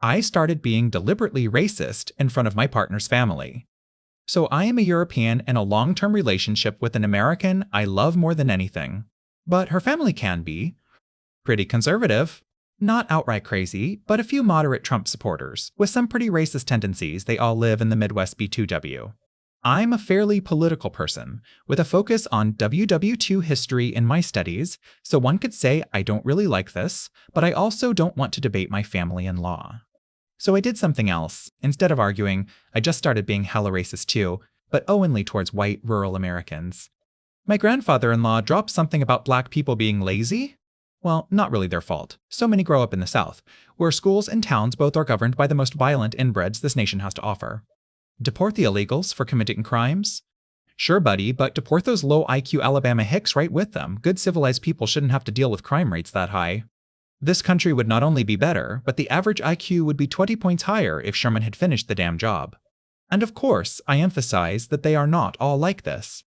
I started being deliberately racist in front of my partner's family. So I am a European in a long-term relationship with an American I love more than anything. But her family can be pretty conservative. Not outright crazy, but a few moderate Trump supporters, with some pretty racist tendencies. They all live in the Midwest B2W. I'm a fairly political person, with a focus on WW2 history in my studies, so one could say I don't really like this, but I also don't want to debate my family-in-law. So I did something else. Instead of arguing, I just started being hella racist too, but only towards white, rural Americans. My grandfather-in-law dropped something about black people being lazy. Well, not really their fault. So many grow up in the South, where schools and towns both are governed by the most violent inbreds this nation has to offer. Deport the illegals for committing crimes? Sure, buddy, but deport those low IQ Alabama hicks right with them. Good civilized people shouldn't have to deal with crime rates that high. This country would not only be better, but the average IQ would be 20 points higher if Sherman had finished the damn job. And of course, I emphasize that they are not all like this.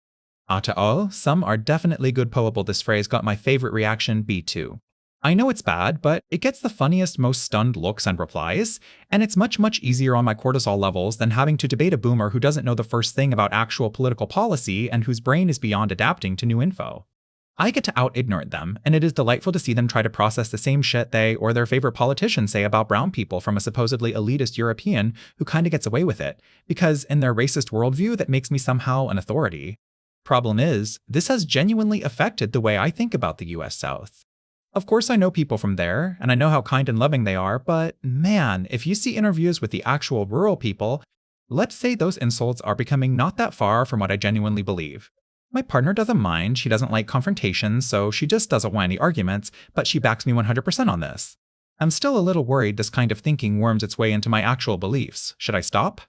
Ata all, some are definitely good poable. This phrase got my favorite reaction, B2. I know it's bad, but it gets the funniest, most stunned looks and replies, and it's much easier on my cortisol levels than having to debate a boomer who doesn't know the first thing about actual political policy and whose brain is beyond adapting to new info. I get to out-ignorant them, and it is delightful to see them try to process the same shit they or their favorite politicians say about brown people from a supposedly elitist European who kinda gets away with it, because in their racist worldview that makes me somehow an authority. Problem is, this has genuinely affected the way I think about the US South. Of course I know people from there, and I know how kind and loving they are, but man, if you see interviews with the actual rural people, let's say those insults are becoming not that far from what I genuinely believe. My partner doesn't mind, she doesn't like confrontations, so she just doesn't want any arguments, but she backs me 100% on this. I'm still a little worried this kind of thinking worms its way into my actual beliefs. Should I stop?